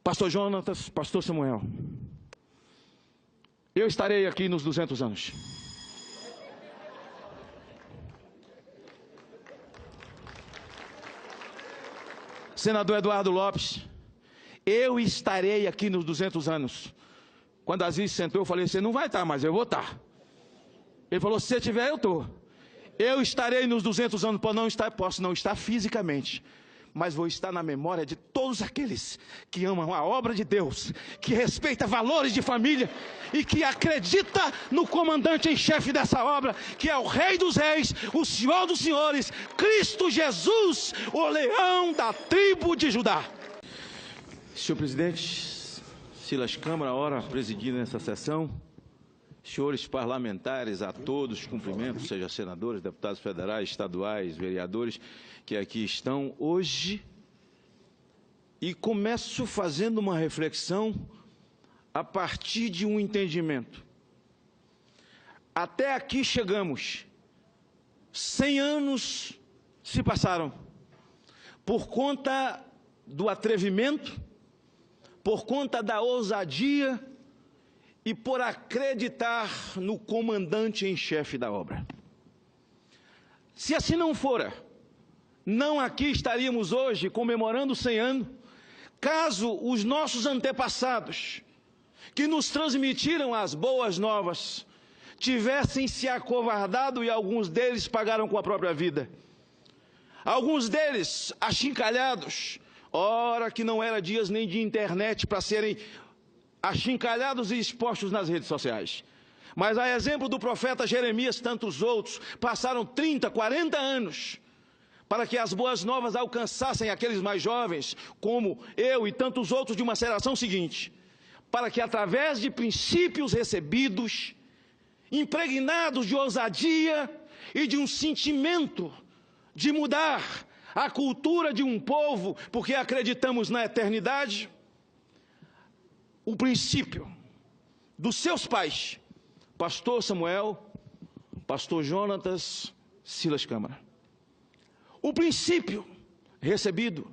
Pastor Jonatas, Pastor Samuel, eu estarei aqui nos 200 anos. Senador Eduardo Lopes, eu estarei aqui nos 200 anos. Quando Aziz sentou, eu falei, você não vai estar, mas eu vou estar. Ele falou, se você tiver, eu estou. Eu estarei nos 200 anos, posso não estar fisicamente, mas vou estar na memória de todos aqueles que amam a obra de Deus, que respeita valores de família e que acredita no comandante em chefe dessa obra, que é o Rei dos Reis, o Senhor dos Senhores, Cristo Jesus, o leão da tribo de Judá. Senhor presidente, Silas Câmara, ora presidindo essa sessão, senhores parlamentares, a todos, cumprimentos, seja senadores, deputados federais, estaduais, vereadores, que aqui estão hoje, e começo fazendo uma reflexão a partir de um entendimento. Até aqui chegamos, 100 anos se passaram, por conta do atrevimento, por conta da ousadia e por acreditar no comandante em chefe da obra. Se assim não fora, não aqui estaríamos hoje comemorando 100 anos, caso os nossos antepassados, que nos transmitiram as boas novas, tivessem se acovardado e alguns deles pagaram com a própria vida. Alguns deles achincalhados, ora que não era dias nem de internet para serem achincalhados e expostos nas redes sociais. Mas a exemplo do profeta Jeremias, tantos outros, passaram 30, 40 anos para que as boas novas alcançassem aqueles mais jovens, como eu e tantos outros de uma geração seguinte, para que através de princípios recebidos, impregnados de ousadia e de um sentimento de mudar a cultura de um povo, porque acreditamos na eternidade, o princípio dos seus pais, Pastor Samuel, Pastor Jonatas, Silas Câmara. O princípio recebido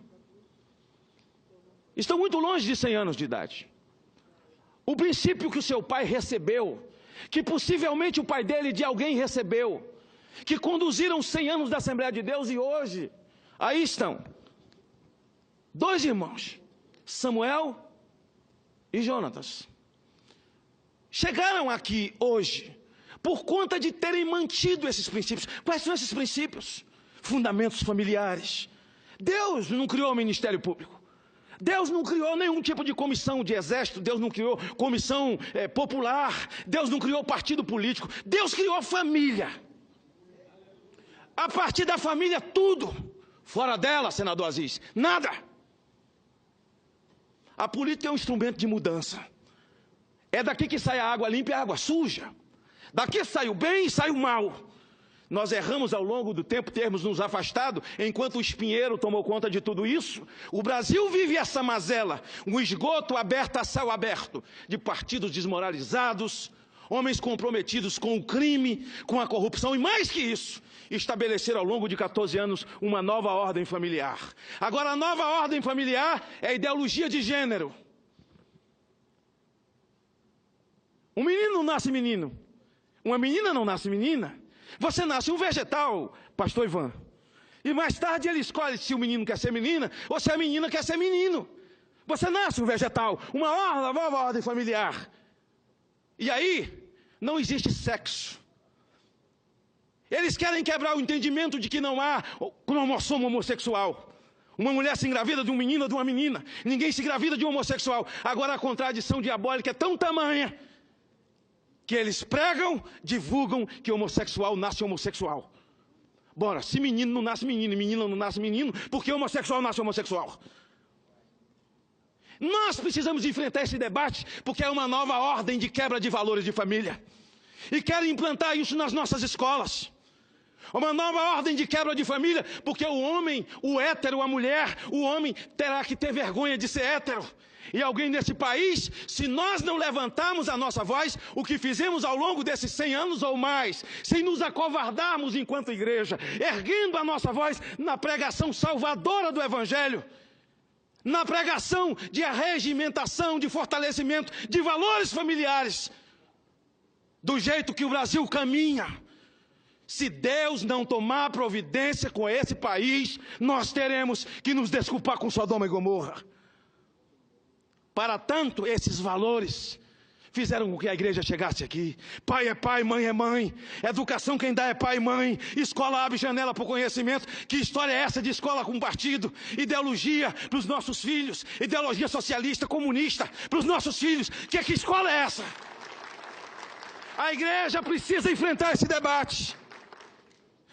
estão muito longe de 100 anos de idade. O princípio que o seu pai recebeu, que possivelmente o pai dele de alguém recebeu, que conduziram 100 anos da Assembleia de Deus e hoje, aí estão, dois irmãos, Samuel e Jonatas. Chegaram aqui hoje por conta de terem mantido esses princípios. Quais são esses princípios? Fundamentos familiares. Deus não criou o Ministério Público. Deus não criou nenhum tipo de comissão de exército. Deus não criou comissão popular. Deus não criou partido político. Deus criou família. A partir da família, tudo. Fora dela, senador Aziz, nada. A política é um instrumento de mudança. É daqui que sai a água limpa e a água suja. Daqui sai o bem e sai o mal. Nós erramos ao longo do tempo, termos nos afastado, enquanto o espinheiro tomou conta de tudo isso. O Brasil vive essa mazela, um esgoto aberto a céu aberto, de partidos desmoralizados, homens comprometidos com o crime, com a corrupção, e mais que isso, estabeleceram ao longo de 14 anos uma nova ordem familiar. Agora, a nova ordem familiar é a ideologia de gênero. Um menino não nasce menino, uma menina não nasce menina. Você nasce um vegetal, pastor Ivan, e mais tarde ele escolhe se o menino quer ser menina ou se a menina quer ser menino. Você nasce um vegetal, uma nova ordem familiar. E aí, não existe sexo. Eles querem quebrar o entendimento de que não há cromossomo homossexual. Uma mulher se engravida de um menino ou de uma menina. Ninguém se engravida de um homossexual. Agora a contradição diabólica é tão tamanha que eles pregam, divulgam que homossexual nasce homossexual. Bora, se menino não nasce menino e menina não nasce menino, por que homossexual nasce homossexual? Nós precisamos enfrentar esse debate, porque é uma nova ordem de quebra de valores de família. E querem implantar isso nas nossas escolas. Uma nova ordem de quebra de família, porque o homem, o hétero, a mulher, o homem terá que ter vergonha de ser hétero. E alguém nesse país, se nós não levantarmos a nossa voz, o que fizemos ao longo desses 100 anos ou mais, sem nos acovardarmos enquanto igreja, erguendo a nossa voz na pregação salvadora do Evangelho, na pregação de arregimentação, de fortalecimento de valores familiares, do jeito que o Brasil caminha. Se Deus não tomar providência com esse país, nós teremos que nos desculpar com Sodoma e Gomorra. Para tanto, esses valores fizeram com que a igreja chegasse aqui. Pai é pai, mãe é mãe. Educação quem dá é pai e mãe. Escola abre janela para o conhecimento. Que história é essa de escola com partido? Ideologia para os nossos filhos. Ideologia socialista, comunista para os nossos filhos. Que escola é essa? A igreja precisa enfrentar esse debate.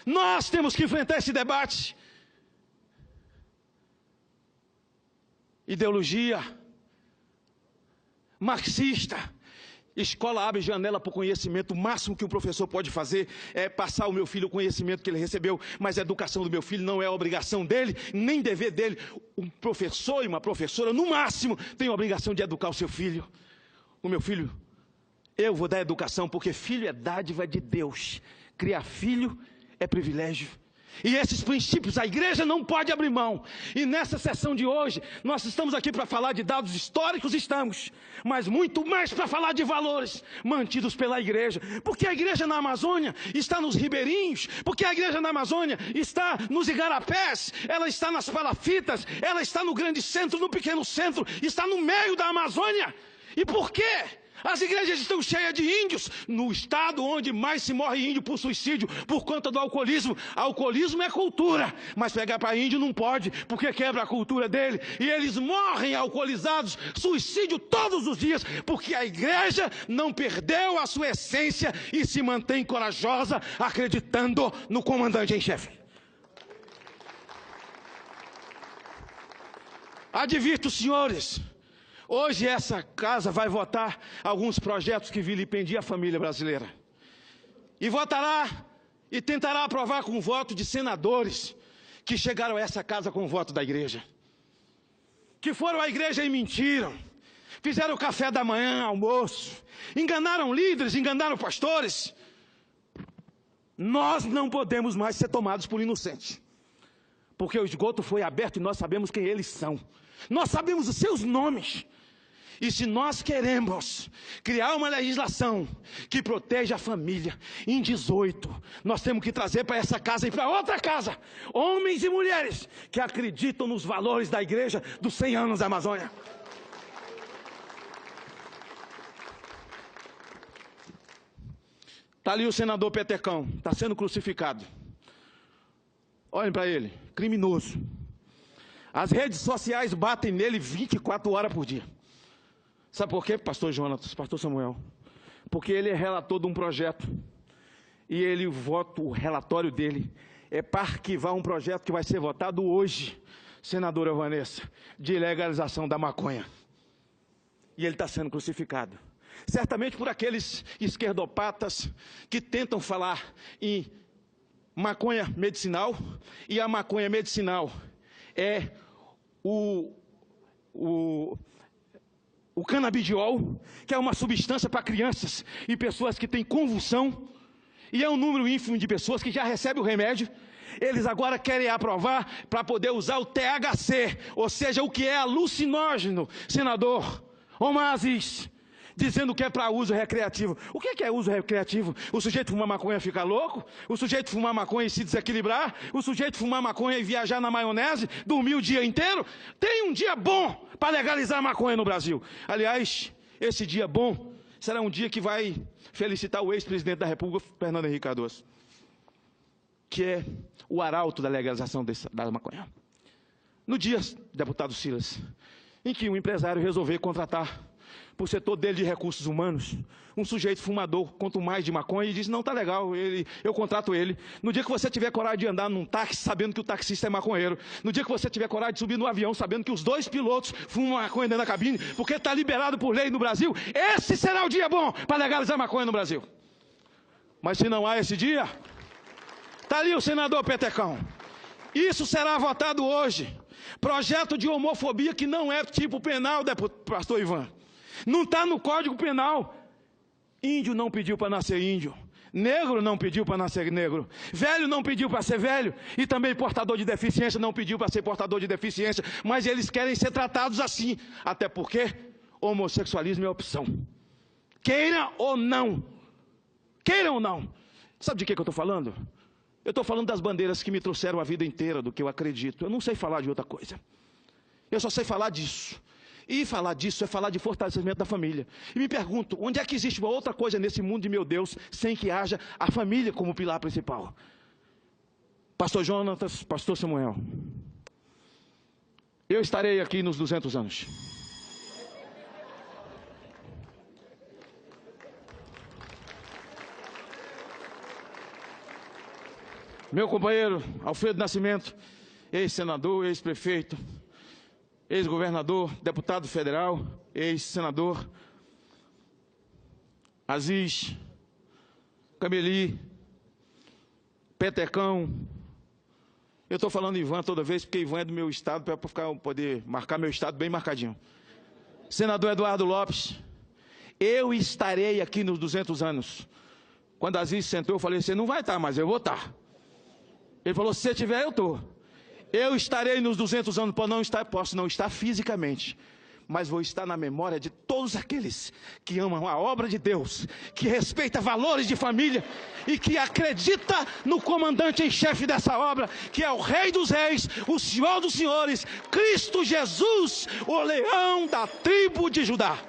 Nós temos que enfrentar esse debate. Ideologia marxista. Escola abre janela para o conhecimento. O máximo que o professor pode fazer é passar ao meu filho o conhecimento que ele recebeu. Mas a educação do meu filho não é obrigação dele, nem dever dele. Um professor e uma professora, no máximo, tem a obrigação de educar o seu filho. O meu filho, eu vou dar educação, porque filho é dádiva de Deus. Criar filho é privilégio. E esses princípios a igreja não pode abrir mão. E nessa sessão de hoje, nós estamos aqui para falar de dados históricos, estamos, mas muito mais para falar de valores mantidos pela igreja. Porque a igreja na Amazônia está nos ribeirinhos, porque a igreja na Amazônia está nos igarapés, ela está nas palafitas, ela está no grande centro, no pequeno centro, está no meio da Amazônia. E por quê? As igrejas estão cheias de índios, no estado onde mais se morre índio por suicídio, por conta do alcoolismo. Alcoolismo é cultura, mas pegar para índio não pode, porque quebra a cultura dele. E eles morrem alcoolizados, suicídio todos os dias, porque a igreja não perdeu a sua essência e se mantém corajosa, acreditando no comandante em chefe. Advirto, senhores, hoje essa casa vai votar alguns projetos que vilipendiam a família brasileira. E votará e tentará aprovar com o voto de senadores que chegaram a essa casa com o voto da igreja. Que foram à igreja e mentiram. Fizeram café da manhã, almoço. Enganaram líderes, enganaram pastores. Nós não podemos mais ser tomados por inocentes. Porque o esgoto foi aberto e nós sabemos quem eles são. Nós sabemos os seus nomes. E se nós queremos criar uma legislação que proteja a família, em 18, nós temos que trazer para essa casa e para outra casa, homens e mulheres que acreditam nos valores da igreja dos 100 anos da Amazônia. Está ali o senador Petecão, está sendo crucificado. Olhem para ele, criminoso. As redes sociais batem nele 24 horas por dia. Sabe por quê, pastor Jonatas, pastor Samuel? Porque ele é relator de um projeto. E ele vota, o relatório dele é para arquivar um projeto que vai ser votado hoje, senadora Vanessa, de legalização da maconha. E ele está sendo crucificado. Certamente por aqueles esquerdopatas que tentam falar em maconha medicinal. E a maconha medicinal é o canabidiol, que é uma substância para crianças e pessoas que têm convulsão, e é um número ínfimo de pessoas que já recebem o remédio. Eles agora querem aprovar para poder usar o THC, ou seja, o que é alucinógeno, senador Omar Aziz, dizendo que é para uso recreativo. O que é uso recreativo? O sujeito fumar maconha e ficar louco? O sujeito fumar maconha e se desequilibrar? O sujeito fumar maconha e viajar na maionese? Dormir o dia inteiro? Tem um dia bom para legalizar a maconha no Brasil. Aliás, esse dia bom será um dia que vai felicitar o ex-presidente da República, Fernando Henrique Cardoso, que é o arauto da legalização da maconha. No dia, deputado Silas, em que um empresário resolveu contratar para o setor dele de recursos humanos, um sujeito fumador conta mais de maconha e diz, não, tá legal, eu contrato ele. No dia que você tiver coragem de andar num táxi sabendo que o taxista é maconheiro, no dia que você tiver coragem de subir no avião sabendo que os 2 pilotos fumam maconha dentro da cabine, porque está liberado por lei no Brasil, esse será o dia bom para legalizar maconha no Brasil. Mas se não há esse dia, está ali o senador Petecão. Isso será votado hoje. Projeto de homofobia que não é tipo penal, pastor Ivan. Não está no Código Penal. Índio não pediu para nascer índio. Negro não pediu para nascer negro, velho não pediu para ser velho, e também portador de deficiência não pediu para ser portador de deficiência, mas eles querem ser tratados assim, até porque homossexualismo é opção. Queira ou não, queiram ou não. Sabe de que eu estou falando? Eu estou falando das bandeiras que me trouxeram a vida inteira, do que eu acredito. Eu não sei falar de outra coisa, eu só sei falar disso. E falar disso é falar de fortalecimento da família. E me pergunto, onde é que existe uma outra coisa nesse mundo de meu Deus, sem que haja a família como pilar principal? Pastor Jonatas, Pastor Samuel, eu estarei aqui nos 200 anos. Meu companheiro Alfredo Nascimento, ex-senador, ex-prefeito, ex-governador, deputado federal, ex-senador, Aziz, Cameli, Petecão. Eu estou falando Ivan toda vez, porque Ivan é do meu estado, para poder marcar meu estado bem marcadinho. Senador Eduardo Lopes, eu estarei aqui nos 200 anos. Quando Aziz sentou, eu falei, você não vai estar, mas eu vou estar. Ele falou, se você tiver, eu estou. Eu estarei nos 200 anos, posso não estar fisicamente, mas vou estar na memória de todos aqueles que amam a obra de Deus, que respeita valores de família e que acredita no comandante em chefe dessa obra, que é o Rei dos Reis, o Senhor dos Senhores, Cristo Jesus, o leão da tribo de Judá.